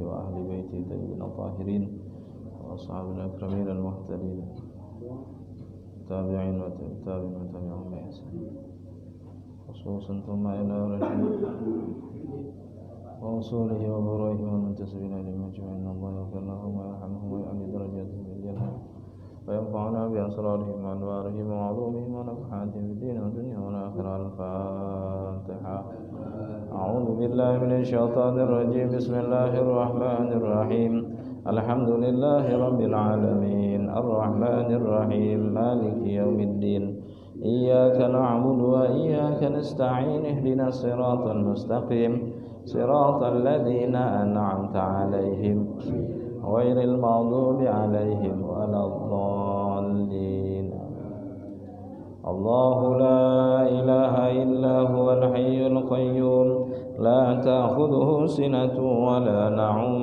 وأهل بيته الطيبين الطاهرين وأصحاب الأكرمين المهتدين التابعين والتابعين وتابعهم بإحسان خصوصا ثم إلى رسوله ورسوله وبروئه والمنتسبين إليهم أجمعين. الله يغفر لهم ويرحمهم ويعلي درجاتهم في الجنة وينفعنا بأسرارهم وأنوارهم وعلومهم ونفحاتهم في الدين والدنيا والآخرة. الفاتحة. أعوذ بالله من الشيطان الرجيم. بسم الله الرحمن الرحيم. الحمد لله رب العالمين الرحمن الرحيم مالك يوم الدين إياك نعبد وإياك نستعين اهدنا الصراط المستقيم صراط الذين أنعمت عليهم غير المغضوب عليهم ولا الضالين. الله لا إله إلا هو الحي القيوم لا تأخذه سنة ولا نوم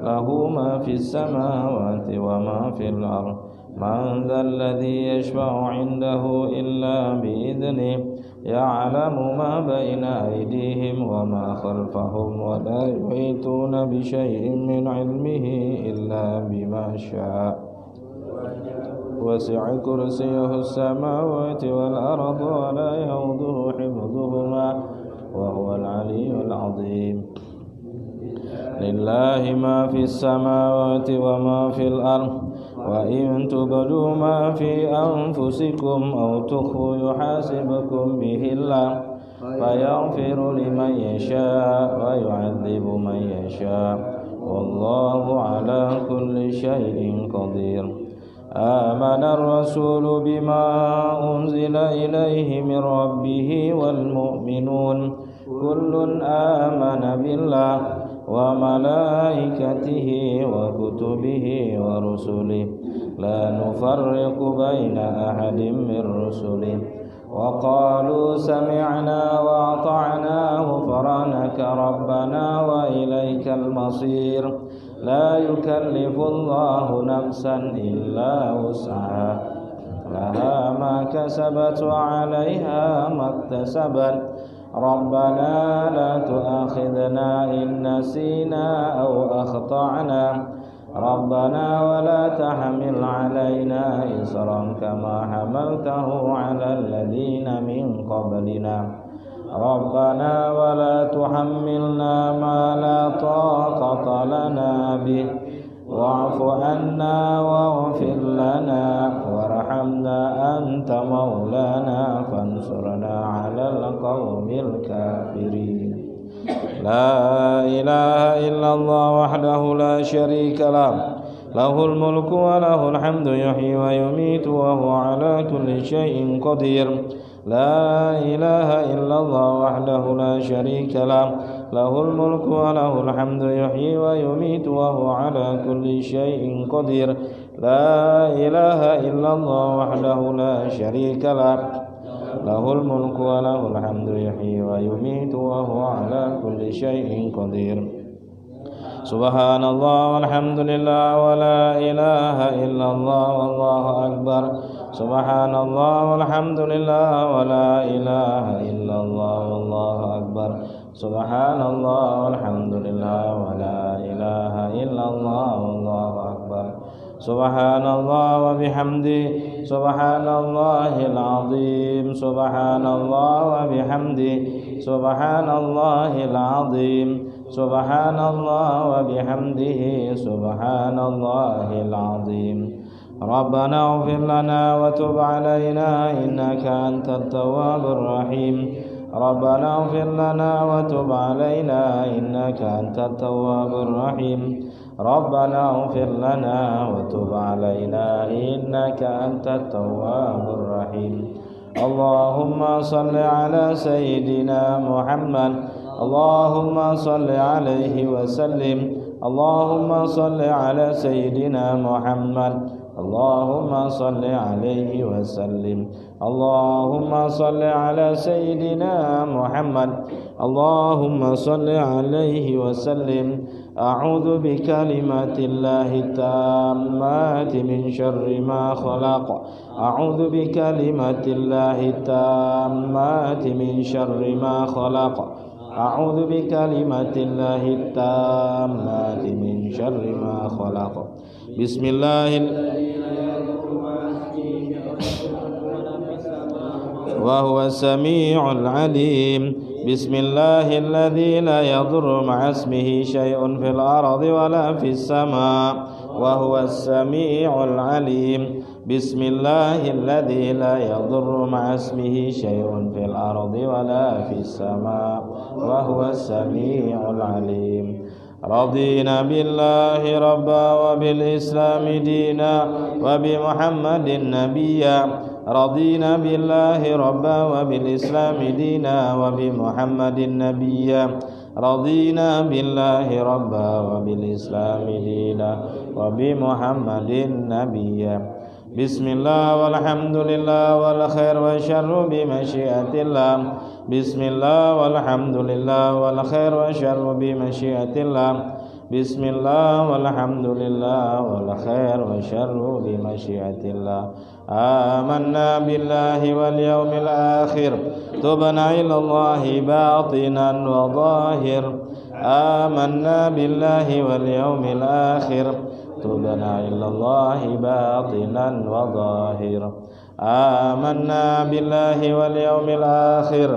له ما في السماوات وما في الأرض. من ذا الذي يشفع عنده إلا بإذنه يعلم ما بين أيديهم وما خلفهم ولا يحيطون بشيء من علمه إلا بما شاء وسع كرسيه السماوات والأرض ولا يؤوده حفظهما وهو العلي العظيم. لله ما في السماوات وما في الأرض وإن تبدوا ما في أنفسكم أو تخفوا يحاسبكم به الله فيغفر لمن يشاء ويعذب من يشاء والله على كل شيء قدير. آمن الرسول بما أنزل إليه من ربه والمؤمنون كل آمن بالله وملائكته وكتبه ورسله لا نفرق بين أحد من رسله وقالوا سمعنا وأطعنا غفرانك ربنا وإليك المصير. لا يكلف الله نفسا إلا وسعها لها ما كسبت وعليها ما اكتسبت. ربنا لا تؤاخذنا إن نسينا أو أخطأنا ربنا ولا تحمل علينا إصرا كما حملته على الذين من قبلنا ربنا ولا تحملنا ما لا طاقة لنا به واعف عنا واغفر لنا وارحمنا أنت مولانا فانصرنا على القوم الكافرين. لا إله إلا الله وحده لا شريك له له الملك وله الحمد يحيي ويميت وهو على كل شيء قدير. لا إله إلا الله وحده لا شريك له له الملك وله الحمد يحيي ويميت وهو على كل شيء قدير. لا إله إلا الله وحده لا شريك له له الملك وله الحمد يحيي ويميت وهو على كل شيء قدير. سبحان الله والحمد لله ولا إله إلا الله والله أكبر. سبحان الله والحمد لله ولا إله إلا الله والله أكبر. سبحان الله والحمد لله ولا إله إلا الله والله أكبر. سبحان الله وبحمده سبحان الله العظيم. سبحان الله وبحمده سبحان الله العظيم. سبحان الله وبحمده سبحان الله العظيم. ربنا اغفر لنا وتب علينا إنك أنت التواب الرحيم. ربنا اغفر لنا وتب علينا إنك أنت التواب الرحيم. ربنا اغفر لنا وتب علينا إنك أنت التواب الرحيم. اللهم صل على سيدنا محمد. اللهم صل عليه وسلم. اللهم صل على سيدنا محمد. اللهم صل عليه وسلم. اللهم صل على سيدنا محمد. اللهم صل عليه وسلم. أعوذ بكلمات الله التامات من شر ما خلق. أعوذ بكلمات الله التامات من شر ما خلق. أعوذ بكلمات الله التامات من شر ما خلق. بسم الله وهو السميع العليم. بسم الله الذي لا يضر مع اسمه شيء في الأرض ولا في السماء وهو السميع العليم. بسم الله الذي لا يضر مع اسمه شيء في الأرض ولا في السماء وهو السميع العليم. رضينا بالله ربا وبالإسلام دينا وبمحمد نبيا. رضينا بالله ربا وبالإسلام دينا وبمحمد نبيا. رضينا بالله ربا وبالإسلام دينا وبمحمد نبيا. بسم الله والحمد لله والخير والشر بمشيئة الله. بسم الله والحمد لله والخير والشر بمشيئة الله. بسم الله والحمد لله والخير والشر بمشيئة الله. آمنا بالله واليوم الآخر تبنا إلى الله باطنا وظاهر. آمنا بالله واليوم الآخر تبنا إلى الله باطنا وظاهر. آمنا بالله واليوم الآخر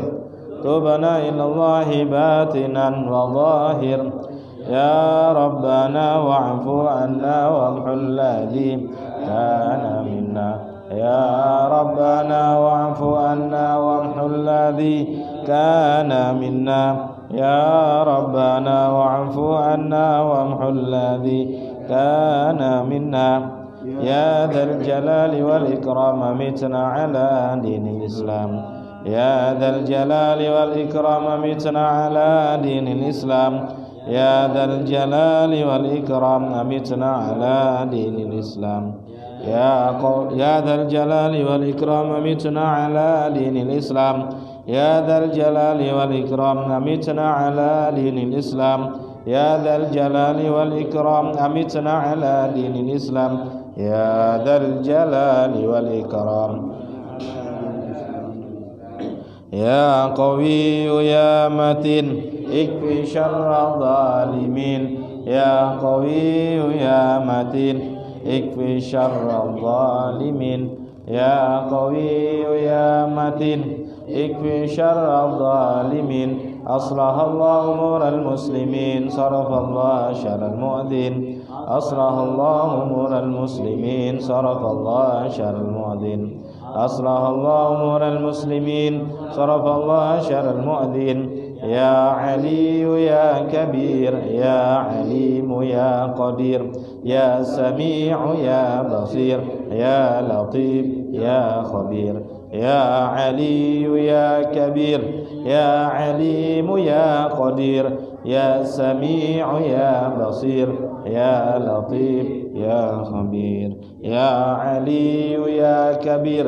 تبنا إلى الله باطنا وظاهر. يا ربنا واعف عنا وامحو الذي كان منا. يا ربنا واعف عنا وامحو الذي كان منا. يا ربنا واعف عنا وامحو الذي كان منا. يا ذا الجلال والإكرام متنا على دين الإسلام. يا ذا الجلال والإكرام متنا على دين الإسلام. يا ذا الجلال والإكرام أمتنا على دين الإسلام. يا ذا الجلال والإكرام أمتنا على دين الإسلام. يا ذا الجلال والإكرام أمتنا على دين الإسلام. يا ذا الجلال والإكرام أمتنا على دين الإسلام. يا ذا الجلال والإكرام. يا قوي يا متين اكفي شر الظالمين. يا قوي يا متين اكفي شر الظالمين. يا قوي يا متين اكفي شر الظالمين. أصلح الله أمور المسلمين صرف الله شر المؤذين. أصلح الله أمور المسلمين صرف الله شر المؤذين. أصلح الله أمور المسلمين صرف الله شر المؤذين. يا علي يا كبير يا عليم يا قدير يا سميع يا بصير يا لطيف يا خبير. يا علي يا كبير يا عليم يا قدير يا سميع يا بصير يا لطيف يا خبير. يا علي يا كبير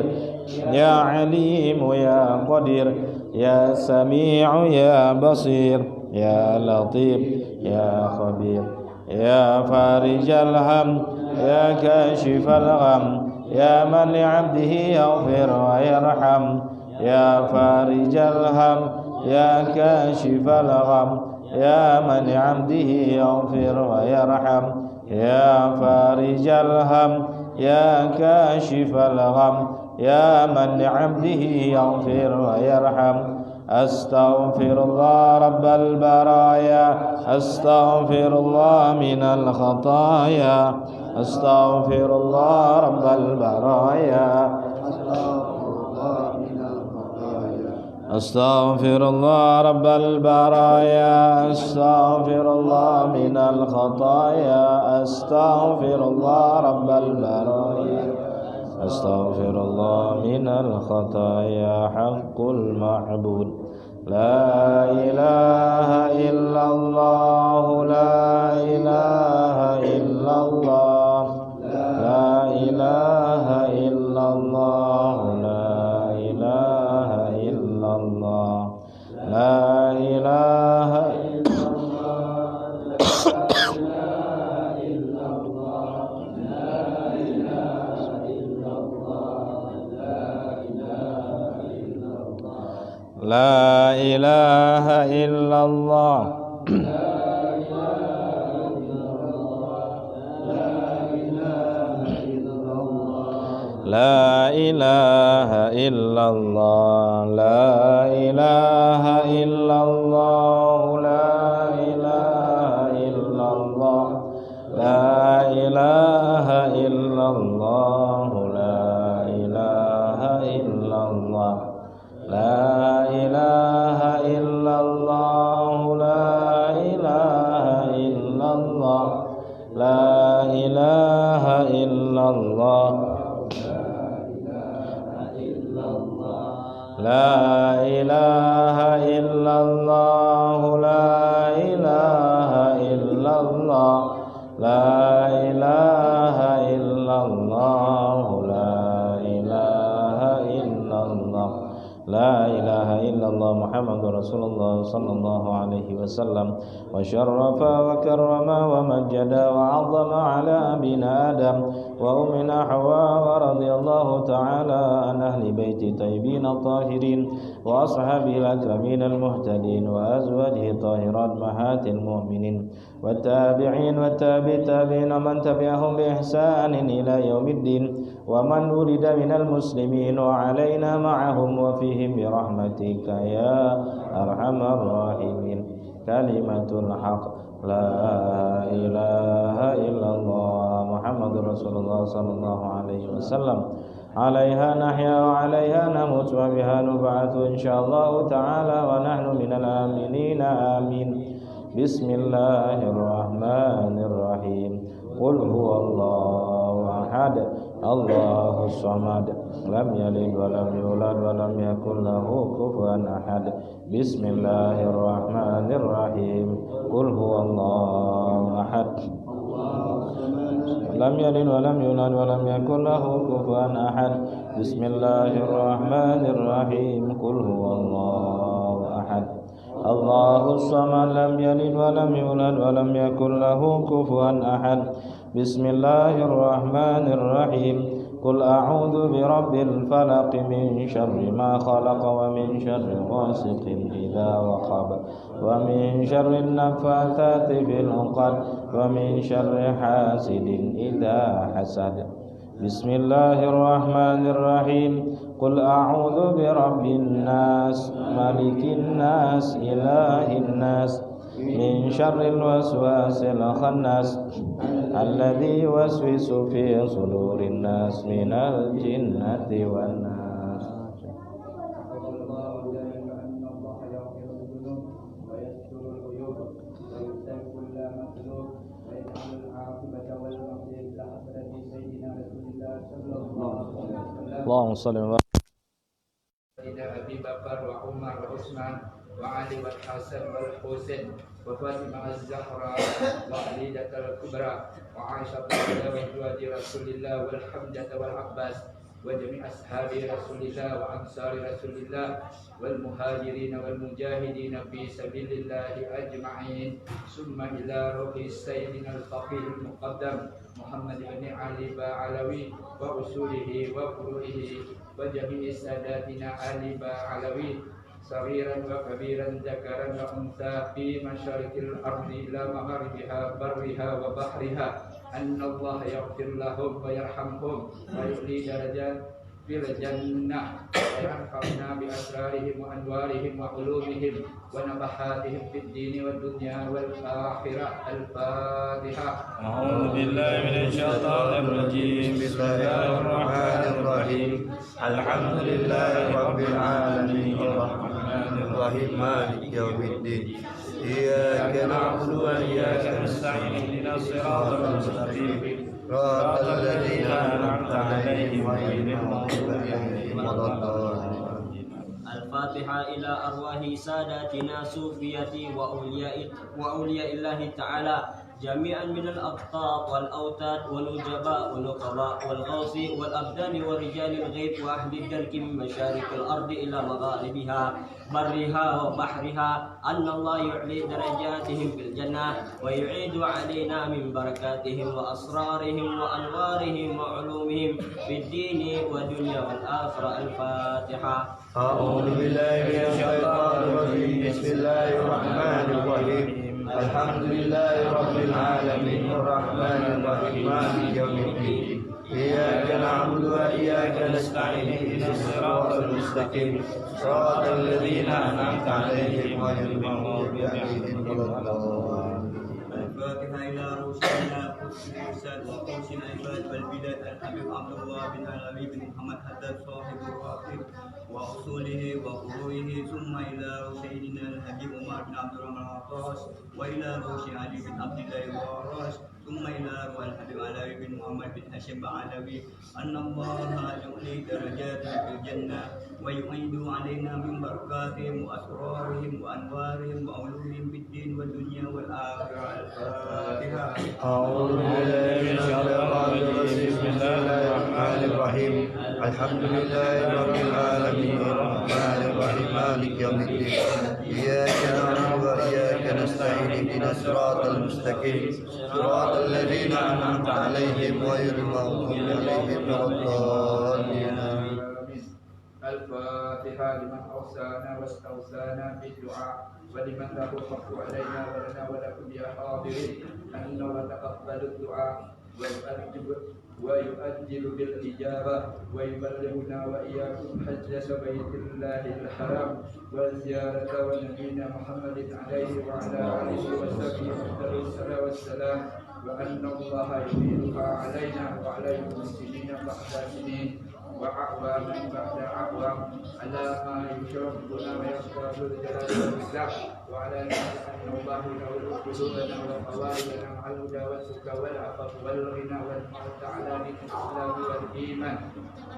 يا عليم يا قدير يا سميع يا بصير يا لطيف يا خبير. يا فارج الهم يا كاشف الغم يا من لعبده يغفر ويرحم. يا فارج الهم يا كاشف الغم يا من لعبده يغفر ويرحم. يا فارج الهم يا كاشف الغم يا من لعبده يغفر ويرحم. أستغفر الله رب البرايا. أستغفر الله من الخطايا. أستغفر الله رب البرايا. أستغفر الله رب البرايا. أستغفر الله من الخطايا. أستغفر الله رب البرايا. أستغفر الله من الخطايا حق المعبود. لا إله إلا الله. لا إله إلا الله. لا إله إلا الله. لا إله إلا الله. لا إله إلا لا إله إلا الله. لا إله إلا الله لا إله إلا الله لا إله إلا الله لا إله إلا الله لا إله إلا الله لا إله إلا الله لا إله إلا الله لا إله إلا الله لا إله إلا الله لا إله إلا الله لا إله إلا الله لا إله إلا الله لا إله إلا الله محمد رسول الله صلى الله عليه وسلم وشرف وكرم ومجد وعظم على أبينا آدم وأمنا حواء ورضي الله تعالى عن أهل بيت طيبين الطاهرين وأصحابه الأكرمين المهتدين وأزواجه الطاهرات أمهات المؤمنين والتابعين والتابعين ومن تبعهم بإحسان إلى يوم الدين ومن ولد من المسلمين وعلينا معهم وفيهم برحمتك يا أرحم الراحمين كلمة الحق لا إله إلا الله محمد رسول الله صلى الله عليه وسلم عليها نحيا وعليها نموت وبها نبعث إن شاء الله تعالى ونحن من الآمنين آمين بسم الله الرحمن الرحيم قل هو الله أحد الله الصمد لم يلد ولم يولد ولم يكن له كفوا أحد بسم الله الرحمن الرحيم قل هو الله أحد لم يلد ولم يولد ولم يكن له كفوا أحد بسم الله الرحمن الرحيم قل هو الله أحد الله الصمد لم يلد ولم يولد ولم يكن له كفوا أحد بسم الله الرحمن الرحيم قل أعوذ برب الفلق من شر ما خلق ومن شر غاسق إذا وقب ومن شر النفاثات في العقد ومن شر حاسد إذا حسد بسم الله الرحمن الرحيم قل أعوذ برب الناس ملك الناس إله الناس من شر الوسواس الخناس الذي يوسوس في صدور الناس من الجنة والناس اللهم صل وسلم أبي بكر وعمر وعثمان وعلي والحسن والحسين وفاطمة الزهراء وخديجة الكبرى وعائشة وأزواج رسول الله والحمدة والعباس وجميع أصحاب رسول الله وأنصار رسول الله والمهاجرين والمجاهدين في سبيل الله أجمعين ثم إلى روح سيدنا الفقيه المقدم محمد بن علي بعلوي وأصوله وفروعه وجميع ساداتنا علي بعلوي صغيرا وكبيرا ذكرا وأنثى في مشارق الأرض إلى مغاربها برها وبحرها أن الله يغفر لهم ويرحمهم ويعلي درجات في الجنة وينفعنا بأسرارهم وأنوارهم وعلومهم ونفحاتهم في الدين والدنيا والآخرة. الفاتحة. أعوذ بالله من الشيطان الرجيم بسم الله الرحمن الرحيم الحمد لله رب العالمين الرحمن الرحيم مالك يوم الدين إياك نعبد وإياك نستعين اهدنا الصراط المستقيم صراط الذين أنعمت عليهم غير المغضوب عليهم ولا الضالين. الفاتحة إلى أرواح ساداتنا صوفية وأولياء الله تعالى جميعا من الأقطاب والأوتاد والنجباء والنقباء والغوص والأبدان ورجال الغيب وأهل الدرك من مشارق الأرض إلى مغاربها برها وبحرها أن الله يعلي درجاتهم في الجنة ويعيد علينا من بركاتهم وأسرارهم وأنوارهم وعلومهم في الدين والدنيا والآخرة. الفاتحة. أعوذ بالله من الشيطان الرجيم بسم الله الرحمن الرحيم الحمد لله رب العالمين الرحمن الرحيم مالك يوم الدين إياك نعبد وإياك نستعين اهدنا الصراط المستقيم صراط الذين أنعمت عليهم غير المغضوب عليهم ولا الضالين. الفاتحة إلى رسولنا قدس الإرسال وقوس العباد والبلاد الحبيب عبد الله بن علي بن محمد حداد صاحب الراتب وأصوله وفروعه ثم إلى سيدنا الحبيب عمر بن عبد الرحمن العطاس وإلى روح علي بن عبد الله الوراث ثم إلى روح الحبيب علي بن محمد بن هاشم العلوي أن الله يعلي درجاتهم في الجنة ويعيد علينا من بركاتهم وأسرارهم وأنوارهم وعلومهم بالدين والدنيا والآخرة. الفاتحة. أعوذ بالله من الشيطان الرجيم بسم الله الرحمن الرحيم الحمد لله رب العالمين الرحمن الرحيم مالك يوم الدين إياك نعبد وإياك نستعين اهدنا الصراط المستقيم صراط الذين أنعمت عليهم غير المغضوب عليهم ولا الضالين. الفاتحة لمن أوصانا واستوصانا بالدعاء ولمن له الحق علينا ولنا ولكم يا حاضرين أن وتقبل الدعاء ويؤجل بالإجابة ويبلغنا وإياكم حجة بيت الله الحرام والزيارة ونبينا محمد عليه وعلى آله وصحبه أفضل الصلاة والسلام وأن الله يميلها علينا وعليكم سنين بعد سنين وأعواما بعد أعوام على ما يشرفنا ويصطاد الجلال والإكرام وعلى أن الله ينور قلوبنا وقوالبنا مع الهدى والتقى والعفاف والغنى والموت على دين الإسلام والإيمان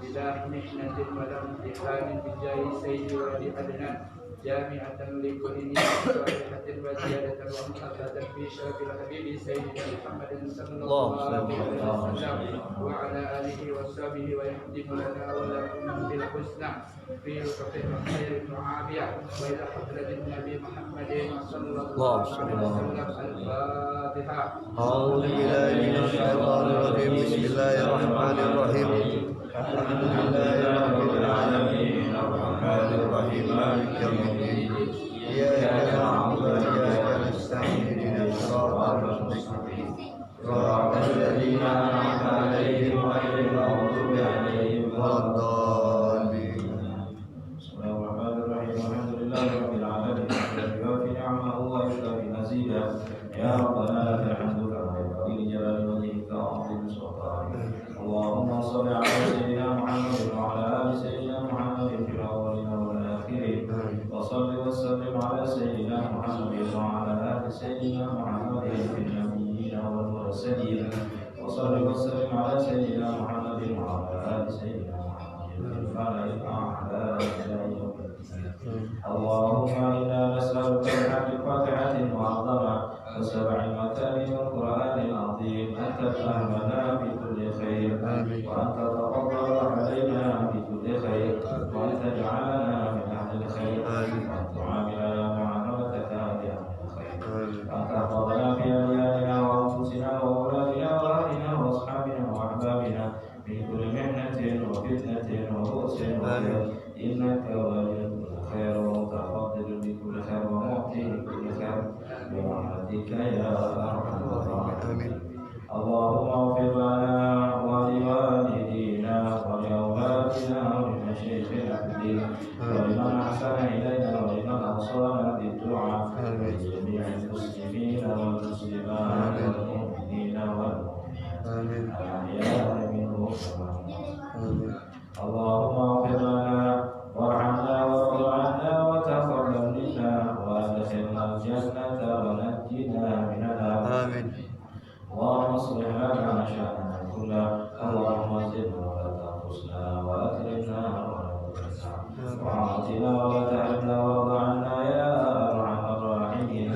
بلا محنة ولا امتحان بجاه سيد ولد عدنان جامعة لكل نعمة صالحة وزيادة ومحبة في شرف الحبيب سيدنا محمد صلى الله عليه وسلم وعلى آله وصحبه ويخدم لنا ولكم بالحسنى في الخير والخير والعافية وإلى حضرة النبي محمد صلى الله عليه وسلم. الفاتحة. أعوذ بالله من الشيطان الرجيم بسم الله الرحمن الرحيم الحمد لله رب العالمين الرحمن الرحيم مالك يوم الدين إياك نعبد وإياك نستعين اهدنا الصراط المستقيم صراط الذين أنعمت عليهم غير المغضوب عليهم ولا الضالين. بسم الله الرحمن الرحيم الحمد لله رب العالمين يوفي نعمه ويشفي مزيدا يا ربنا لك الحمد كما ينبغي لجلال وجهك وعظيم سلطانك. اللهم صل على سيدنا محمد وعلى آل سيدنا محمد في الأولين والآخرين وصل وسلم على سيدنا محمد وعلى آل سيدنا محمد في النبيين والمرسلين وصل وسلم على سيدنا محمد وعلى آل سيدنا محمد في الملأ الأعلى إلى يوم الدين. اللهم إنا نسألك بحق الفاتحة المعظمة وسبع المثاني والقرآن العظيم أن تفهمنا بكل خير وأن تتفضل علينا بكل خير وأن تجعلنا من أهل الخير وأن تعاملنا معاملتك بأهل الخير وأن تحفظنا في أدياننا وأنفسنا وأولادنا وأهلنا وأصحابنا وأحبابنا من كل محنة وفتنة وبؤس وخير إنك ولي كل خير ومتفضل بكل خير ومعطي بكل خير برحمتك يا أرحم الراحمين. اللهم اغفر لنا ولوالدينا ولأولادنا ولمشايخنا في الدين ولمن أحسن إلينا ولمن أوصانا بالدعاء ولجميع المسلمين والمسلمات والمؤمنين والمؤمنات الأحياء منهم والأموات. اللهم اغفر لنا وارحمنا وارض عنا وتقبل منا وادخلنا الجنة ونجنا من النار. اللهم اصلح لنا شأننا كله اللهم زدنا ولا تنقصنا وأكرمنا ولا تهنا وأعطنا ولا تحرمنا وارض عنا يا أرحم الراحمين.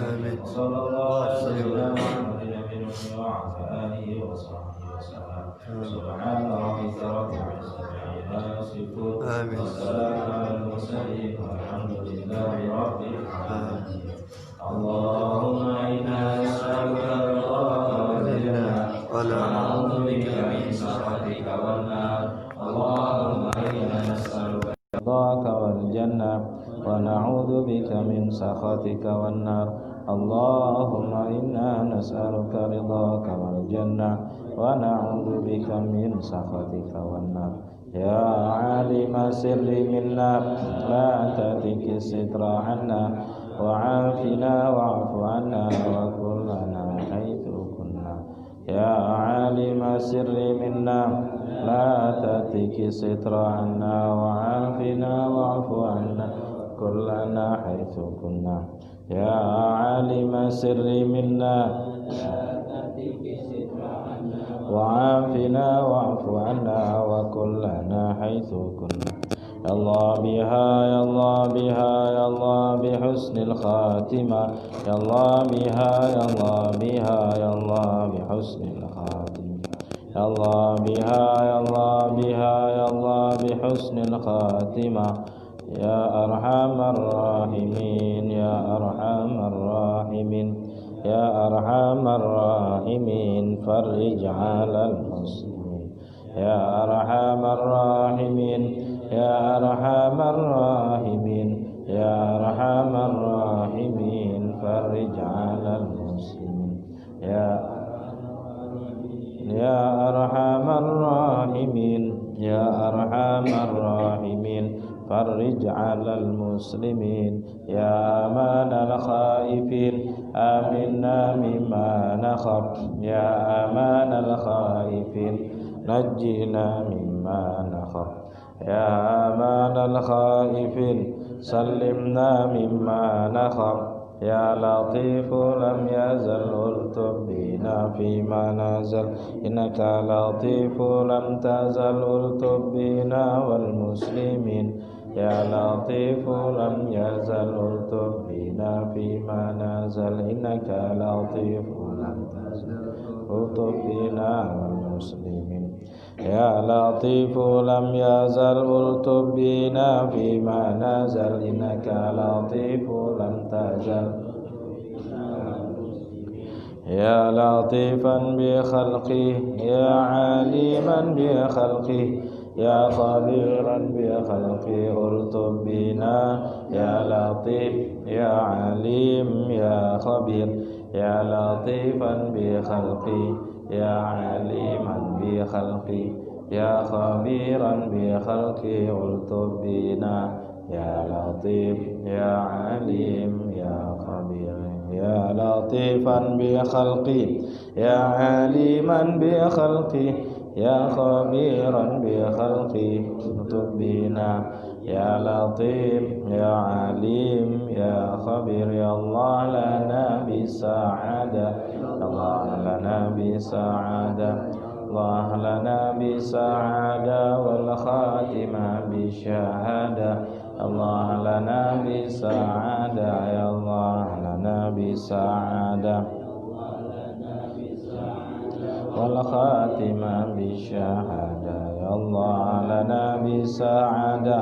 وصلى الله على سيدنا محمد النبي وعلى آله وصحبه وسلم. سبحان ربك رب العزة عما يصفون وسلام على المرسلين والحمد لله رب العالمين. اللهم إنا نسألك رضاك والجنة ونعوذ بك من سخطك والنار. اللهم إنا نسألك رضاك والجنة ونعوذ بك من سخطك والنار. اللهم إنا نسألك رضاك والجنة ونعوذ بك من سخطك والنار. يا عالم السر منا لا تتك الستر عنا وعافنا واعف عنا وكلنا حيث كنا يا عالم السر منا لا تتك الستر عنا وعافنا واعف عنا كلنا حيث كنا يا عالم السر منا وعافنا واعف عنا وكلنا حيث كنا يا الله بها يا الله بها يا الله بحسن الخاتمة يا الله بها يا الله بها يا الله بحسن الخاتمة يا الله بها يا الله بها يا الله بحسن الخاتمة يا أرحم الراحمين يا أرحم الراحمين يا أرحم الراحمين فرج على المسلمين يا أرحم الراحمين يا أرحم الراحمين يا أرحم الراحمين فرج على المسلمين يا أرحم الراحمين يا أرحم الراحمين فرج على المسلمين يا أمان الخائفين آمنا مما نخاف يا أمان الخائفين نجنا مما نخاف يا أمان الخائفين سلمنا مما نخاف يا لطيف لم يزل ألطف بنا فيما نزل إنك لطيف لم تزل ألطف بنا والمسلمين يا لطيف لم يزل ألطف بنا فيما نزل إنك لطيف لم تزل ألطف بنا والمسلمين يا لطيف لم يزل ألطف بنا فيما نزل إنك لطيف لم تزل يا لطيفا بخلقه يا عليما بخلقه يا خبيرا بخلقه ألطف بنا يا لطيف يا عليم يا خبير يا لطيفا بخلقه يا عليما بخلقه يا خبيرا بخلقه ألطف بنا يا لطيف يا عليم يا خبير يا لطيفا بخلقه يا عليما بخلقه يا خبيرا بخلقه ألطف بنا يا لطيف يا عليم يا خبير يا الله لنا بسعادة الله لنا بسعادة الله لنا بسعادة والخاتمة بشهادة الله لنا بسعادة يا الله لنا بسعادة والخاتمة بشهادة يا الله لنا بسعادة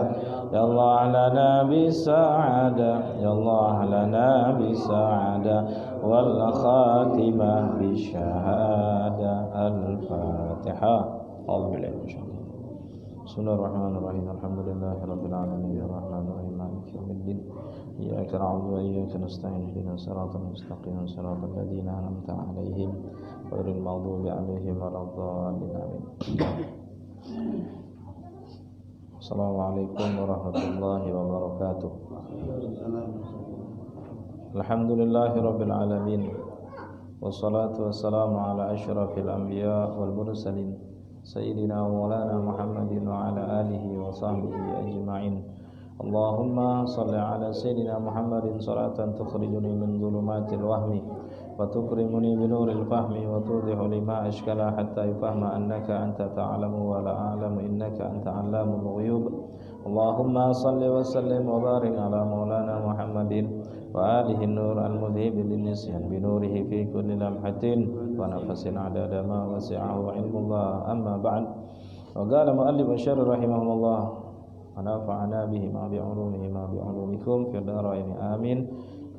يا الله لنا بسعادة يا الله لنا بسعادة والخاتمة بشهادة الفاتحة أعوذ بالله من الشيطان بسم الله الرحمن الرحيم الحمد لله رب العالمين الرحمن الرحيم مالك يوم الدين إياك نعبد وإياك نستعين اهدنا الصراط المستقيم صراط الذين أنعمت عليهم غير المغضوب عليهم ولا الضالين آمين السلام عليكم ورحمة الله وبركاته الحمد لله رب العالمين والصلاة والسلام على أشرف الأنبياء والمرسلين سيدنا ومولانا محمد وعلى آله وصحبه أجمعين اللهم صل على سيدنا محمد صلاة تخرجني من ظلمات الوهم وتكرمني بنور الفهم وتوضح لي ما أشكل حتى يفهم أنك أنت تعلم ولا أعلم إنك أنت علام الغيوب اللهم صل وسلم وبارك على مولانا محمد وآله النور المذهب للنسيان بنوره في كل لمحة ونفس عدد ما وسعه علم الله أما بعد وقال مؤلف الشر رحمه الله ونفعنا بهما بعلومهما بعلومكم في الدارين آمين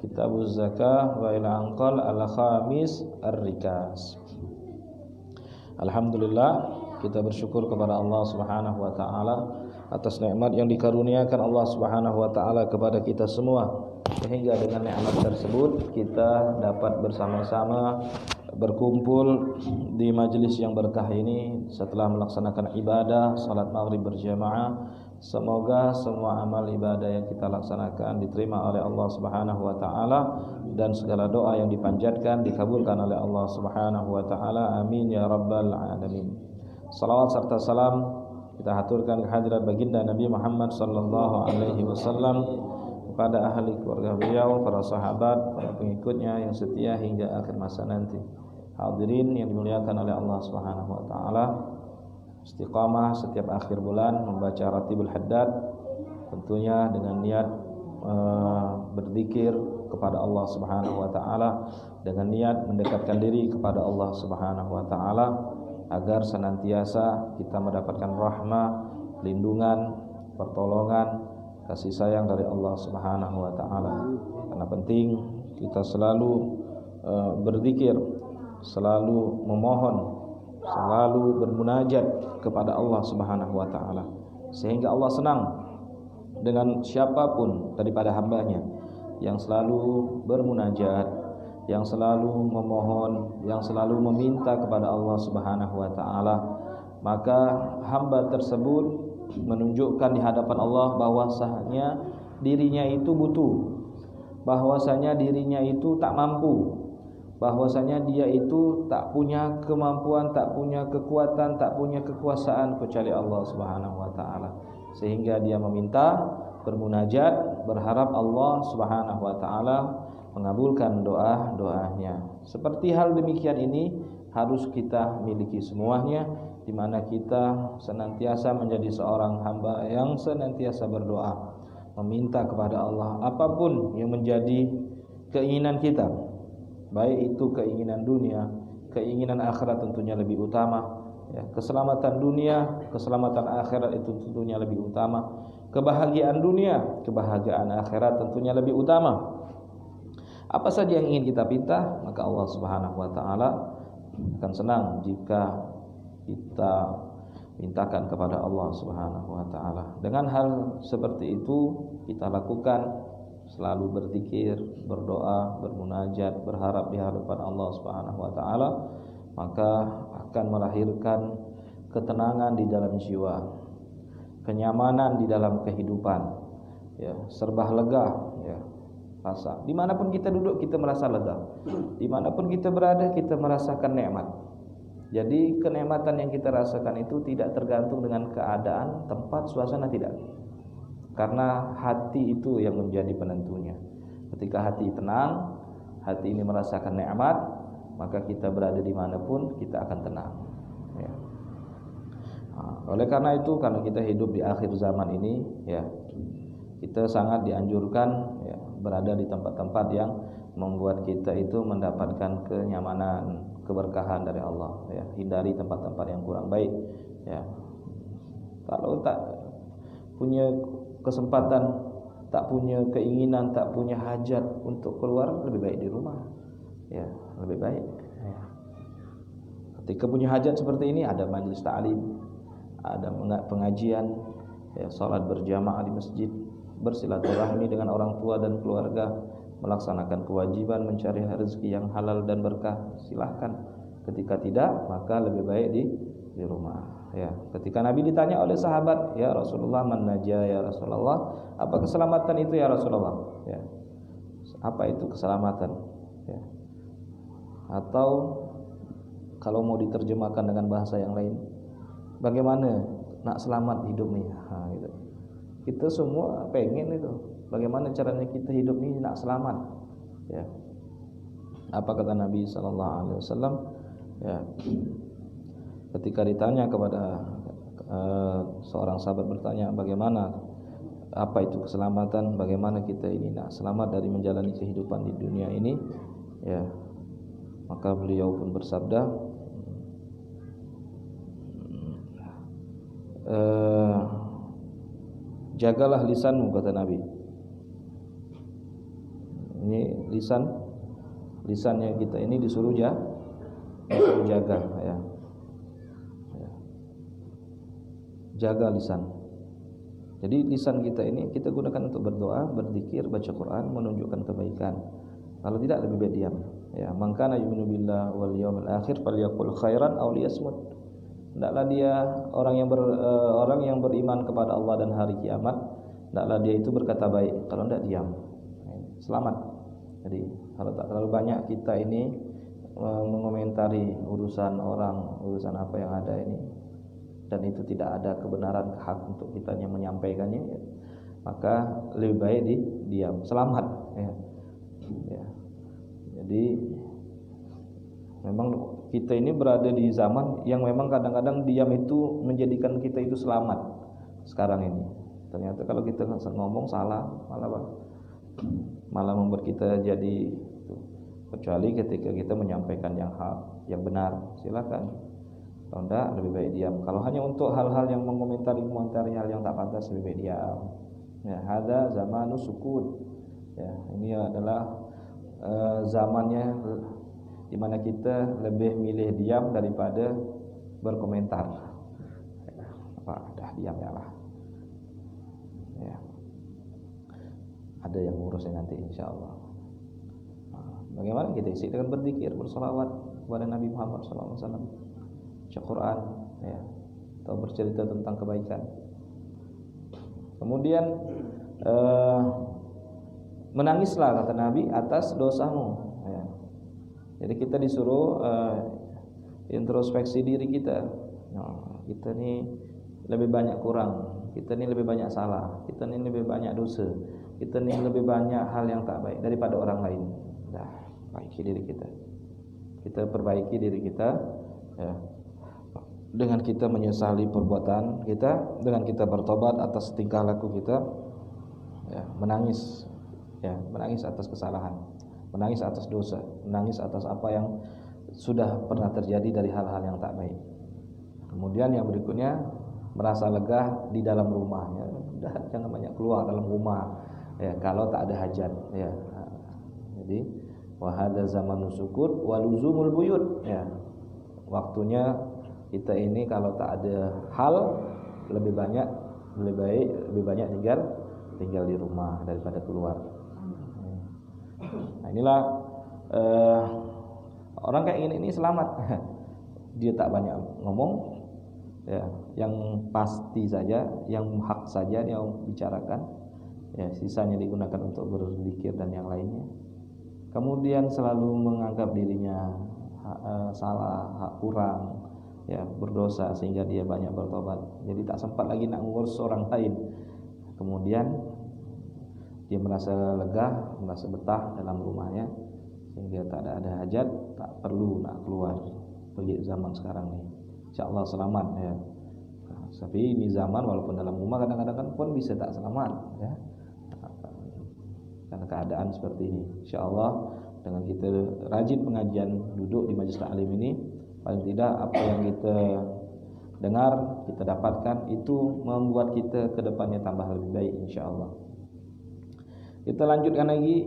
كتاب الزكاة وإلى أنقل al-khamis ar-rikas. Alhamdulillah, kita bersyukur kepada Allah Subhanahu wa taala atas nikmat yang dikaruniakan Allah Subhanahu wa taala kepada kita semua, sehingga dengan nikmat tersebut kita dapat bersama-sama berkumpul di majelis yang berkah ini setelah melaksanakan ibadah salat maghrib berjamaah. Semoga semua amal ibadah yang kita laksanakan diterima oleh Allah Subhanahu wa taala dan segala doa yang dipanjatkan dikabulkan oleh Allah Subhanahu wa taala. Amin ya rabbal alamin. Salawat serta salam kita haturkan kehadirat baginda Nabi Muhammad sallallahu alaihi wasallam, kepada ahli keluarga beliau, para sahabat, para pengikutnya yang setia hingga akhir masa nanti. Hadirin yang dimuliakan oleh Allah Subhanahu wa taala, istiqamah setiap akhir bulan membaca Ratibul Haddad, tentunya dengan niat berzikir kepada Allah Subhanahu wa taala, dengan niat mendekatkan diri kepada Allah Subhanahu wa taala agar senantiasa kita mendapatkan rahmah, lindungan, pertolongan, kasih sayang dari Allah Subhanahu wa taala. Karena penting kita selalu berzikir, selalu memohon, selalu bermunajat kepada Allah Subhanahu wa taala, sehingga Allah senang dengan siapapun daripada hambanya yang selalu bermunajat, yang selalu memohon, yang selalu meminta kepada Allah Subhanahu wa taala. Maka hamba tersebut menunjukkan di hadapan Allah bahwasanya dirinya itu butuh, bahwasanya dirinya itu tak mampu, bahwasanya dia itu tak punya kemampuan, tak punya kekuatan, tak punya kekuasaan kecuali Allah Subhanahu wa taala. Sehingga dia meminta, bermunajat, berharap Allah Subhanahu wa taala mengabulkan doa-doanya. Seperti hal demikian ini harus kita miliki semuanya, di mana kita senantiasa menjadi seorang hamba yang senantiasa berdoa, meminta kepada Allah apapun yang menjadi keinginan kita, baik itu keinginan dunia, keinginan akhirat tentunya lebih utama, ya, keselamatan dunia, keselamatan akhirat itu tentunya lebih utama, kebahagiaan dunia, kebahagiaan akhirat tentunya lebih utama. Apa saja yang ingin kita minta, maka Allah Subhanahu wa taala akan senang jika kita mintakan kepada Allah Subhanahu wa taala. Dengan hal seperti itu kita lakukan, selalu berzikir, berdoa, bermunajat, berharap di hadapan Allah Subhanahu wa taala, maka akan melahirkan ketenangan di dalam jiwa, kenyamanan di dalam kehidupan, ya, serba lega, ya, rasa. Dimanapun kita duduk kita merasa lega, dimanapun kita berada kita merasakan nikmat. Jadi kenikmatan yang kita rasakan itu tidak tergantung dengan keadaan, tempat, suasana, tidak. Karena hati itu yang menjadi penentunya. Ketika hati tenang, hati ini merasakan nikmat, maka kita berada dimanapun kita akan tenang, ya. Oleh karena itu, karena kita hidup di akhir zaman ini, ya, kita sangat dianjurkan, ya, berada di tempat-tempat yang membuat kita itu mendapatkan kenyamanan, keberkahan dari Allah, ya. Hindari tempat-tempat yang kurang baik, ya. Kalau tak punya kesempatan, tak punya keinginan, tak punya hajat untuk keluar, lebih baik di rumah, ya, lebih baik, ya. Ketika punya hajat seperti ini, ada majelis ta'lim, ada pengajian, ya, salat berjamaah di masjid, bersilaturahmi dengan orang tua dan keluarga, melaksanakan kewajiban mencari rezeki yang halal dan berkah, silahkan. Ketika tidak, maka lebih baik di rumah, ya. Ketika Nabi ditanya oleh sahabat, ya Rasulullah, man najah ya Rasulullah, apa keselamatan itu ya Rasulullah, ya, apa itu keselamatan, ya. Atau kalau mau diterjemahkan dengan bahasa yang lain, bagaimana nak selamat hidup nih, gitu. Kita semua pengen itu, bagaimana caranya kita hidup ini nak selamat, ya. Apa kata Nabi sallallahu alaihi wasallam, ya, ketika ditanya kepada seorang sahabat bertanya bagaimana, apa itu keselamatan, bagaimana kita ini nak selamat dari menjalani kehidupan di dunia ini, ya, maka beliau pun bersabda, jagalah lisanmu, kata Nabi. Ini lisannya kita ini disuruh jaga, ya. Jaga lisan. Jadi lisan kita ini kita gunakan untuk berdoa, berzikir, baca Quran, menunjukkan kebaikan. Kalau tidak lebih baik diam. Ya, man kana yu'minu billahi wal yawmil akhir falyaqul khairan aw liyasmut. Hendaklah dia orang yang beriman kepada Allah dan hari kiamat, hendaklah dia itu berkata baik, kalau tidak diam. Selamat. Jadi kalau tak terlalu banyak kita ini mengomentari urusan orang, urusan apa yang ada ini, dan itu tidak ada kebenaran hak untuk kita yang menyampaikannya, ya, maka lebih baik diam. Selamat. Ya. Ya. Jadi memang kita ini berada di zaman yang memang kadang-kadang diam itu menjadikan kita itu selamat sekarang ini. Ternyata kalau kita ngomong salah malah membuat kita jadi itu. Kecuali ketika kita menyampaikan yang hak, yang benar, silakan. Kalau enggak lebih baik diam. Kalau hanya untuk hal-hal yang mengomentari hal yang tak pantas, lebih baik diam. Ya, hadza zamanus sukut. Ya, ini adalah zamannya di mana kita lebih milih diam daripada berkomentar. Dah diam ya lah. Ya. Ada yang ngurusnya nanti insyaallah. Bagaimana kita isi dengan berzikir, bersolawat kepada Nabi Muhammad SAW, baca Quran, ya, atau bercerita tentang kebaikan. Kemudian menangislah kata Nabi atas dosamu. Ya. Jadi kita disuruh introspeksi diri kita. Nah, kita ni lebih banyak kurang, kita ni lebih banyak salah, kita ni lebih banyak dosa, kita ni lebih banyak hal yang tak baik daripada orang lain. Dah, perbaiki diri kita. Kita perbaiki diri kita, ya. Dengan kita menyesali perbuatan kita, dengan kita bertobat atas tingkah laku kita, ya, menangis. Ya, menangis atas kesalahan, menangis atas dosa, menangis atas apa yang sudah pernah terjadi dari hal-hal yang tak baik. Kemudian yang berikutnya, merasa lega di dalam rumah, ya. Udah, jangan banyak keluar dalam rumah, ya, kalau tak ada hajat, ya. Jadi wa hadza zamanus sukut wa luzumul buyut, ya. Waktunya kita ini kalau tak ada hal, lebih baik tinggal di rumah daripada keluar. Nah, inilah orang kayak ini selamat. Dia tak banyak ngomong, ya, yang pasti saja, yang hak saja dia bicarakan, ya, sisanya digunakan untuk berzikir dan yang lainnya. Kemudian selalu menganggap dirinya salah, hak kurang, ya, berdosa sehingga dia banyak bertobat. Jadi tak sempat lagi nak ngurus orang lain. Kemudian dia merasa lega, merasa betah dalam rumahnya, sehingga tak ada hajat, tak perlu nak keluar. Pergi zaman sekarang ni, insyaallah selamat, ya. Tapi ini zaman walaupun dalam rumah kadang-kadang pun bisa tak selamat, ya, karena keadaan seperti ini. Insyaallah dengan kita rajin pengajian, duduk di majlis taklim ini, paling tidak apa yang kita dengar, kita dapatkan, itu membuat kita ke depannya tambah lebih baik insyaallah. Kita lanjutkan lagi,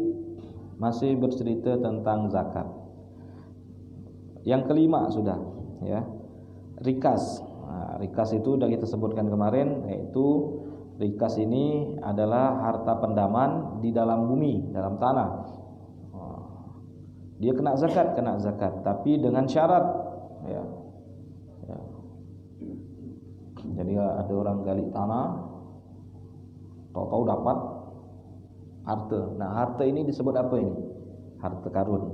masih bercerita tentang zakat. Yang kelima sudah, ya, rikas. Nah, rikas itu sudah kita sebutkan kemarin, yaitu rikas ini adalah harta pendaman di dalam bumi, dalam tanah. Dia kena zakat, tapi dengan syarat, ya. Ya. Jadi ada orang gali tanah, tahu-tahu dapat harta. Nah, harta ini disebut apa ini? Harta karun,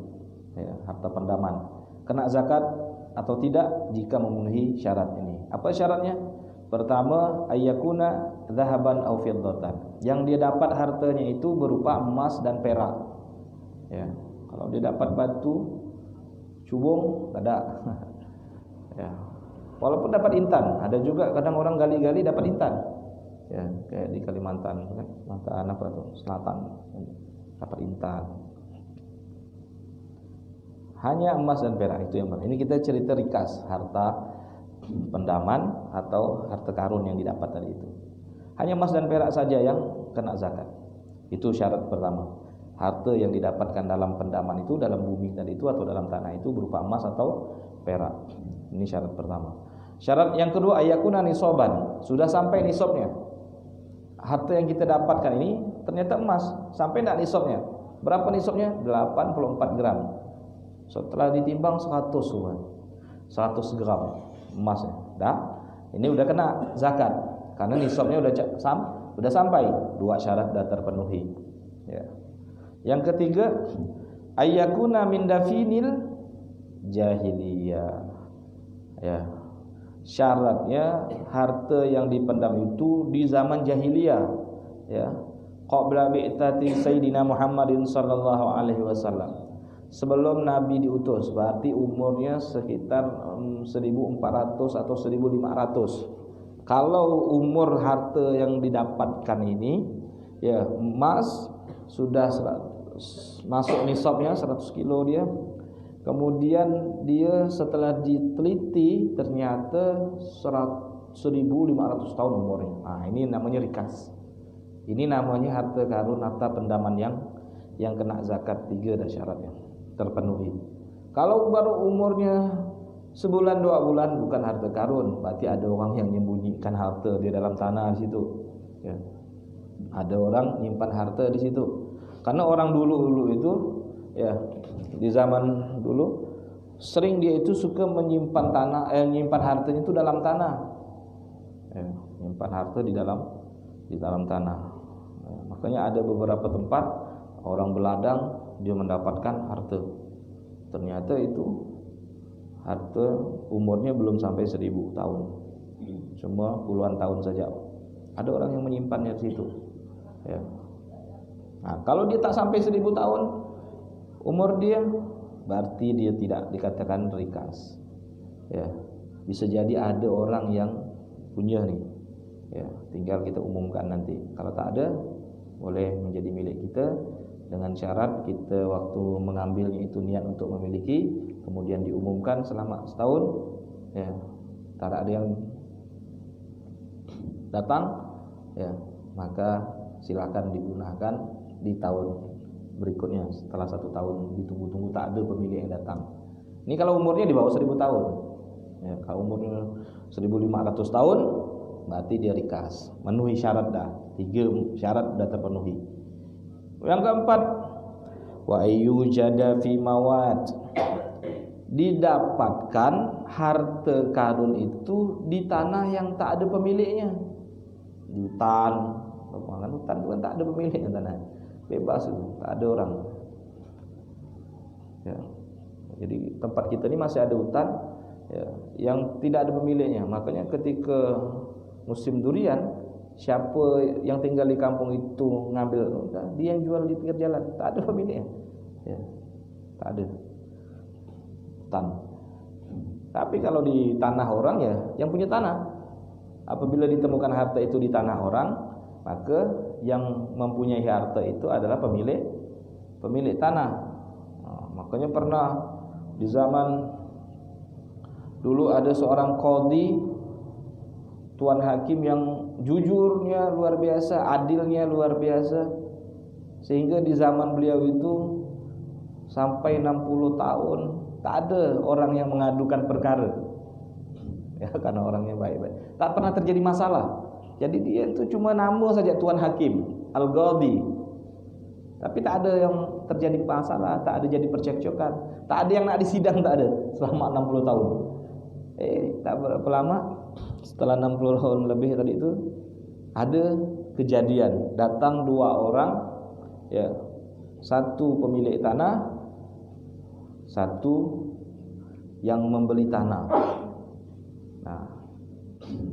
ya, harta pendaman. Kena zakat atau tidak jika memenuhi syarat ini. Apa syaratnya? Pertama, ayyakuna dhahaban aw fiddatan. Yang dia dapat hartanya itu berupa emas dan perak. Ya, kalau dia dapat batu cubung, tak ada. Ya. Walaupun dapat intan, ada juga kadang orang gali-gali dapat intan. Ya, kayak di Kalimantan, Kalimantan apa tuh, Selatan, dapat intan. Hanya emas dan perak itu yang benar. Ini kita cerita rikas, harta pendaman atau harta karun yang didapat tadi itu. Hanya emas dan perak saja yang kena zakat. Itu syarat pertama. Harta yang didapatkan dalam pendaman itu, dalam bumi tadi itu atau dalam tanah itu berupa emas atau perak. Ini syarat pertama. Syarat yang kedua, ayakuna nisoban. Sudah sampai nisabnya. Harta yang kita dapatkan ini ternyata emas, sampai enggak nisabnya. Berapa nisabnya? 84 gram. Setelah ditimbang 100 gram emasnya. Dah, ini udah kena zakat karena nisabnya udah sampai, 2 syarat dah terpenuhi. Ya. Yang ketiga, ayyakuna min dafinil jahiliyah. Ya. Syaratnya harta yang dipendam itu di zaman jahiliyah, ya. Qabla bi'tati Sayyidina Muhammadin sallallahu alaihi wasallam. Sebelum Nabi diutus, berarti umurnya sekitar 1400 atau 1500. Kalau umur harta yang didapatkan ini, ya, emas sudah masuk nisabnya 100 kilo dia. Kemudian dia setelah diteliti ternyata 1500 tahun umurnya. Nah, ini namanya rikas. Ini namanya harta karun, harta pendaman yang kena zakat. 3 dah syaratnya terpenuhi. Kalau baru umurnya sebulan 2 bulan bukan harta karun, berarti ada orang yang menyembunyikan harta di dalam tanah di situ. Ya. Ada orang nyimpan harta di situ. Karena orang dulu itu, ya, di zaman dulu sering dia itu suka menyimpan menyimpan hartanya itu dalam tanah. Ya, menyimpan harta di dalam tanah. Ya, makanya ada beberapa tempat orang beladang dia mendapatkan harta. Ternyata itu harta umurnya belum sampai 1000 tahun. Cuma puluhan tahun saja. Ada orang yang menyimpannya di situ. Ya. Nah, kalau dia tak sampai 1000 tahun umur dia, berarti dia tidak dikatakan rikas. Ya. Bisa jadi ada orang yang punya nih. Ya, tinggal kita umumkan nanti. Kalau tak ada, boleh menjadi milik kita dengan syarat kita waktu mengambilnya itu niat untuk memiliki, kemudian diumumkan selama setahun. Ya. Tak ada yang datang, ya, maka silakan digunakan di tahun berikutnya. Setelah 1 tahun ditunggu-tunggu tak ada pemilik yang datang. Ini kalau umurnya di bawah 1000 tahun. Ya, kalau umurnya 1500 tahun berarti dia rikas. Memenuhi syarat dah. 3 syarat dah terpenuhi. Yang keempat, wa ayyujada fi mawat. Didapatkan harta karun itu di tanah yang tak ada pemiliknya. Di hutan. Hutan bukan tak ada pemiliknya tanah. Bebas itu, tak ada orang. Ya. Jadi tempat kita ni masih ada hutan, ya, yang tidak ada pemiliknya. Makanya ketika musim durian, siapa yang tinggal di kampung itu ngambil, dia yang jual di pinggir jalan, tak ada pemiliknya. Ya. Tak ada hutan. Tapi kalau di tanah orang, ya, yang punya tanah. Apabila ditemukan harta itu di tanah orang, maka yang mempunyai harta itu adalah pemilik tanah. Nah, makanya pernah di zaman dulu ada seorang qadhi, tuan hakim yang jujurnya luar biasa, adilnya luar biasa, sehingga di zaman beliau itu sampai 60 tahun tak ada orang yang mengadukan perkara. Ya, karena orangnya baik-baik, tak pernah terjadi masalah. Jadi dia itu cuma nama saja tuan hakim, al-qadhi. Tapi tak ada yang terjadi masalah, tak ada jadi percekcokan, tak ada yang nak disidang, tak ada selama 60 tahun. Tak berapa lama setelah 60 tahun lebih tadi itu ada kejadian, datang 2 orang, ya. Satu pemilik tanah, satu yang membeli tanah. Nah,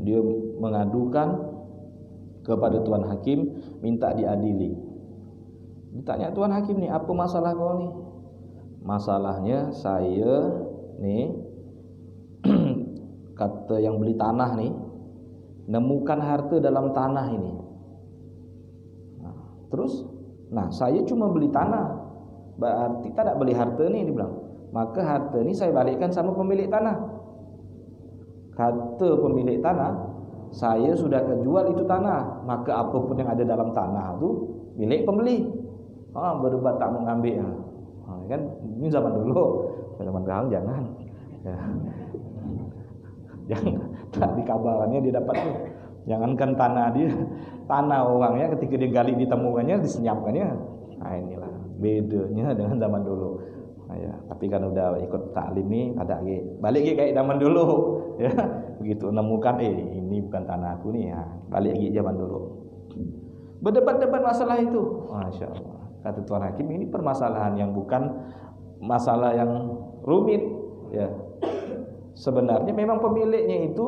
dia mengadukan kepada tuan hakim minta diadili. Ditanya tuan hakim ni, apa masalah kau ni? Masalahnya saya ni kata yang beli tanah ni nemukan harta dalam tanah ini. Nah, saya cuma beli tanah, berarti tak beli harta ni, dia bilang. Maka harta ni saya balikkan sama pemilik tanah. Kata pemilik tanah, saya sudah kejual itu tanah, maka apapun yang ada dalam tanah itu milik pembeli. Berdebat tak mengambil. Kan ini zaman dulu, zaman sekarang jangan. Ya. Jangan tak dikabarkannya dia dapat tu. Jangankan tanah dia, tanah orangnya ketika dia gali ditemukannya, disenyapkannya. Nah, inilah bedanya dengan zaman dulu. Ya, tapi kan udah ikut taklim nih, ada lagi balik lagi kayak zaman dulu ya. Begitu menemukan ini bukan tanahku nih ya, balik lagi zaman dulu. Berdebat-debat masalah itu. Masya Allah. Kata Tuan Hakim, ini permasalahan yang bukan masalah yang rumit ya. Sebenarnya memang pemiliknya itu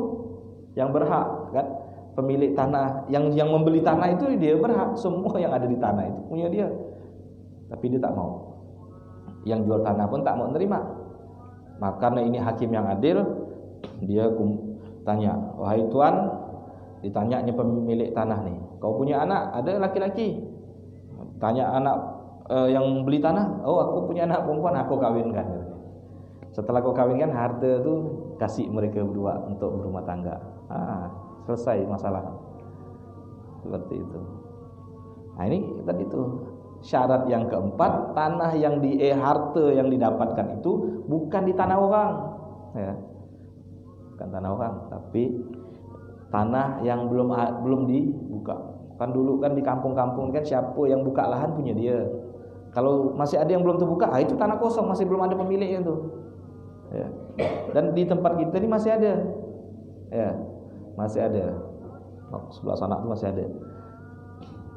yang berhak kan. Pemilik tanah yang membeli tanah itu dia berhak, semua yang ada di tanah itu punya dia. Tapi dia tak mau. Yang jual tanah pun tak mau menerima. Maka karena ini hakim yang adil, dia tanya, wahai tuan, ditanyanya pemilik tanah nih, kau punya anak? Ada laki-laki. Tanya anak yang beli tanah, oh aku punya anak perempuan, aku kawinkan. Setelah kau kawinkan, harta itu kasih mereka berdua untuk berumah tangga. Selesai masalah. Seperti itu. Nah ini tadi itu. Syarat yang keempat, tanah yang harta yang didapatkan itu bukan di tanah orang, ya. Bukan tanah orang, tapi tanah yang belum dibuka. Kan dulu kan di kampung-kampung kan siapa yang buka lahan punya dia. Kalau masih ada yang belum terbuka, itu tanah kosong, masih belum ada pemiliknya itu. Ya. Dan di tempat kita ini masih ada, ya, masih ada. Sebelah sana itu masih ada,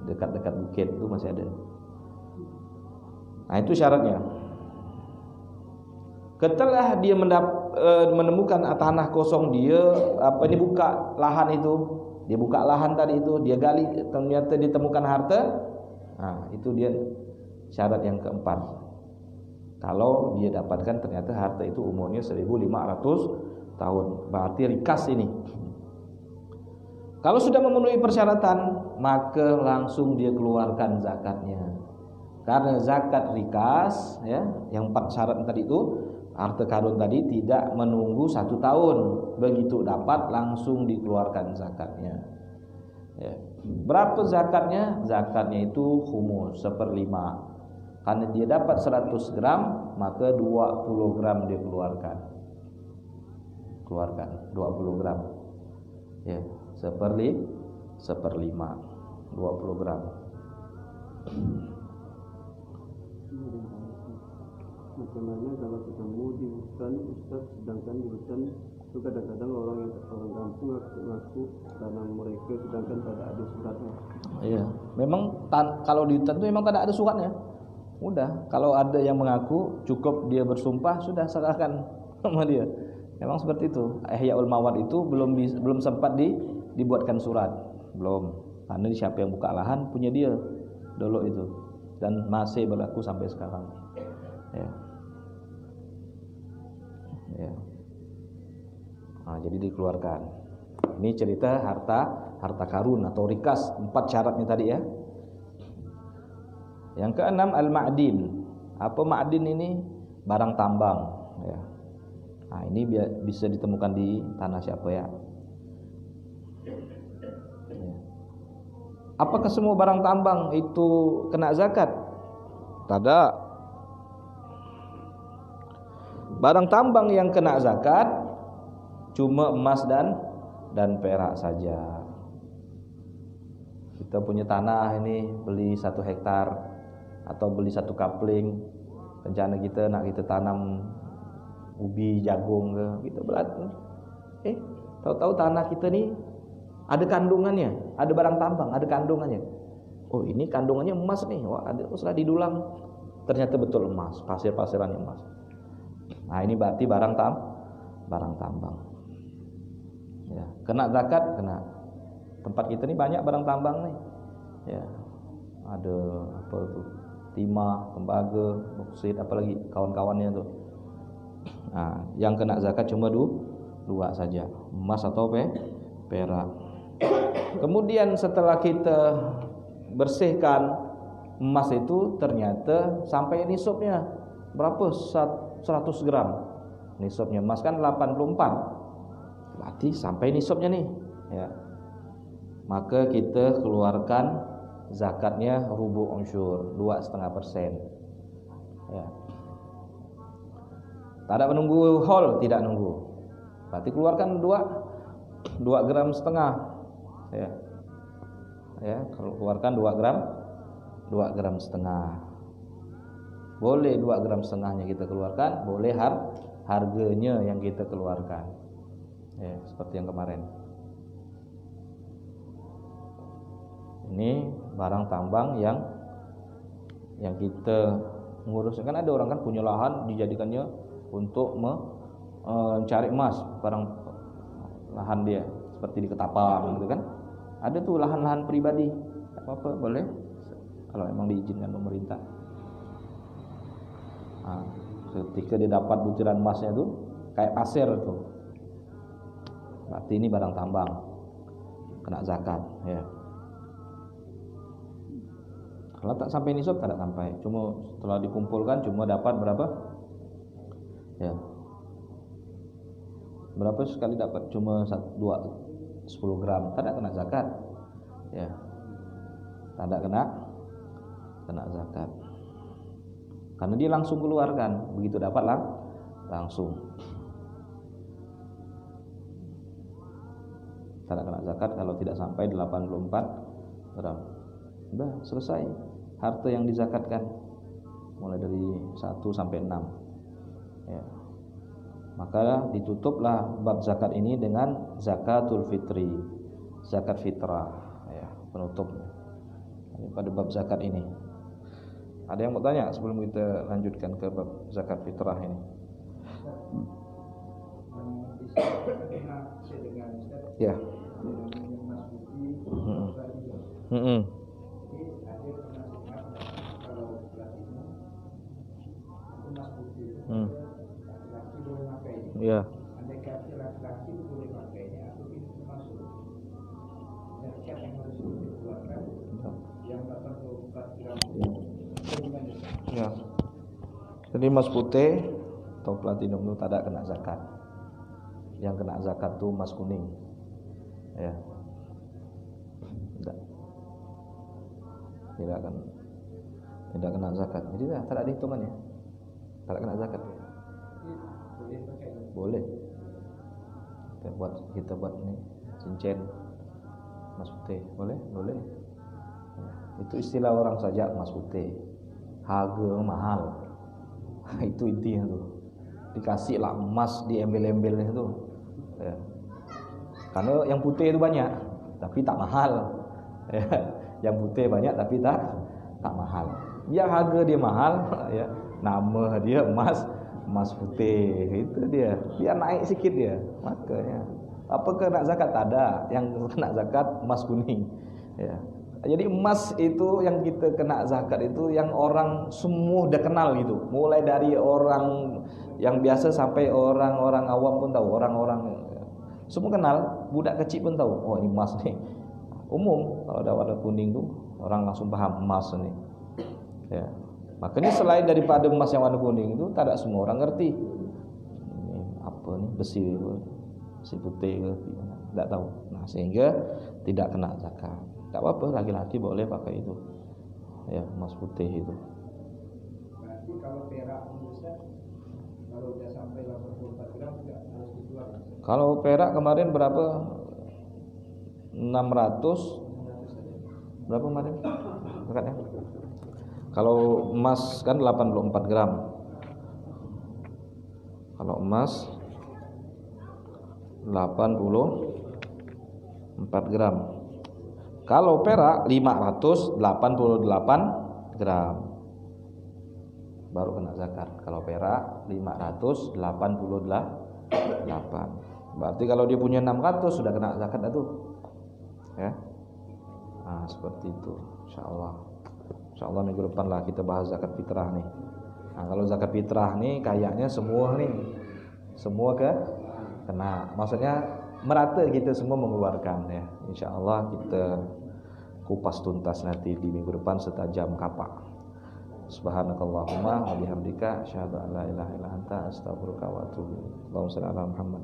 dekat-dekat bukit itu masih ada. Nah itu syaratnya. Setelah dia menemukan tanah kosong, dia buka lahan itu, dia buka lahan tadi itu, dia gali, ternyata ditemukan harta. Nah itu dia syarat yang keempat. Kalau dia dapatkan ternyata harta itu umurnya 1.500 tahun, berarti rikas ini. Kalau sudah memenuhi persyaratan, maka langsung dia keluarkan zakatnya. Karena zakat rikas ya, yang 4 syarat tadi itu, harta karun tadi tidak menunggu 1 tahun, begitu dapat langsung dikeluarkan zakatnya. Ya. Berapa zakatnya? Zakatnya itu khumus 1/5. Karena dia dapat 100 gram, maka 20 gram dia keluarkan 20 gram. Ya, 1/5, 20 gram. Bagaimana kalau ketemu di hutan Ustaz, sedangkan di hutan itu kadang-kadang orang kampung ngaku tanah mereka sedangkan tidak ada suratnya. Iya, memang kalau di hutan itu memang tidak ada suratnya. Udah, kalau ada yang mengaku cukup dia bersumpah, sudah serahkan sama dia. Memang seperti itu. Ihyaul Mawad itu belum sempat dibuatkan surat, belum. Karena siapa yang buka lahan punya dia dulu itu, dan masih berlaku sampai sekarang. Ya. Ya. Nah, jadi dikeluarkan. Ini cerita harta karun atau rikas, 4 syaratnya tadi ya. Yang keenam al-ma'din. Apa ma'din ini? Barang tambang ya. Nah, ini bisa ditemukan di tanah siapa ya? Apakah semua barang tambang itu kena zakat? Tidak. Barang tambang yang kena zakat cuma emas dan perak saja. Kita punya tanah ini, beli 1 hektar atau beli 1 kapling, rencana kita nak kita tanam ubi, jagung ke, kita belanja. Tahu-tahu tanah kita ni ada kandungannya, ada barang tambang, ada kandungannya. Oh, ini kandungannya emas nih. Wah, ada setelah didulang ternyata betul emas, pasir-pasirannya emas. Nah, ini berarti barang tambang. Ya, kena zakat, kena. Tempat kita ini banyak barang tambang nih. Ya. Ada apa tuh? Timah, tembaga, boksit, apalagi kawan-kawannya tuh. Nah, yang kena zakat cuma 2 saja, emas atau perak. Kemudian setelah kita bersihkan emas itu, ternyata sampai nisabnya berapa? 100 gram. Nisabnya emas kan 84. Berarti sampai nisabnya nih, ya. Maka kita keluarkan zakatnya rubu' usyur, 2,5%. Ya. Tak ada menunggu haul, tidak nunggu. Berarti keluarkan 2,5 gram. Ya. Ya, kalau keluarkan 2 gram 2,5 gram. Boleh 2,5 gram kita keluarkan, boleh harganya yang kita keluarkan. Ya, seperti yang kemarin. Ini barang tambang yang kita ngurus. Kan ada orang kan punya lahan dijadikannya untuk mencari emas, barang lahan dia seperti di Ketapang gitu kan. Ada tuh lahan-lahan pribadi. Tak apa-apa, boleh kalau memang diizinkan pemerintah. Nah, ketika dia dapat butiran emasnya itu kayak pasir tuh, berarti ini barang tambang, kena zakat ya. Kalau tak sampai nisab tak sampai, cuma setelah dikumpulkan cuma dapat berapa ya, berapa sekali dapat cuma 10 gram, tak ada kena zakat ya, tak ada kena zakat. Karena dia langsung keluarkan, begitu dapat langsung. Tak kena zakat kalau tidak sampai 84 gram. Sudah selesai harta yang dizakatkan, mulai dari 1 sampai 6. Ya. Maka ditutuplah bab zakat ini dengan zakatul fitri, zakat fitrah. Ya, penutup pada bab zakat ini. Ada yang mau tanya sebelum kita lanjutkan ke bab zakat fitrah ini? Ya. Ya. Ya. Jadi emas putih atau platinum itu tidak kena zakat. Yang kena zakat itu emas kuning. Ya. Tidak kena zakat. Jadi tidak ada hitungannya. Tidak kena zakat. Boleh. Kita buat ini cincin emas putih. Boleh? Boleh. Ya. Itu istilah orang saja emas putih. Harga mahal. Itu intinya tuh. Dikasih lah emas di embel-embelnya tuh. Ya. Karena yang putih itu banyak, tapi tak mahal. Ya. Yang putih banyak tapi tak mahal. Ya harga dia mahal, ya. Nama dia emas putih. Itu dia. Biar naik sikit dia. Makanya. Apa kena zakat? Tak ada. Yang kena zakat emas kuning. Ya. Jadi emas itu yang kita kena zakat itu yang orang semua udah kenal gitu. Mulai dari orang yang biasa sampai orang-orang awam pun tahu, orang-orang semua kenal, budak kecil pun tahu. Oh, ini emas nih. Umum kalau ada warna kuning tuh orang langsung paham emas nih. Ya. Makanya selain daripada emas yang warna kuning itu tak ada semua orang ngerti. Ini apa nih besi putih tidak tahu. Nah, sehingga tidak kena zakat. Tak apa-apa, laki-laki boleh pakai itu. Ya, emas putih itu. Berarti kalau perak Ustaz, kalau sudah sampai 84 gram tidak harus dijual. Kalau perak kemarin berapa? 600. Berapa kemarin? Zakatnya? Kalau emas kan 84 gram. Kalau emas 84 gram. Kalau perak 588 gram. Baru kena zakat. Kalau perak 588. Berarti kalau dia punya 600 sudah kena zakat itu. Ya. Nah, seperti itu. Insyaallah minggu depan lah kita bahas zakat fitrah nih. Nah, kalau zakat fitrah nih kayaknya semua kena. Maksudnya merata kita semua mengeluarkan ya. Insyaallah kita kupas tuntas nanti di minggu depan setajam kapak. Subhanakallahumma wa bihamdika asyhadu an la ilaha illa anta astaghfiruka wa atubu ilaik. Allahumma shalli ala Muhammad.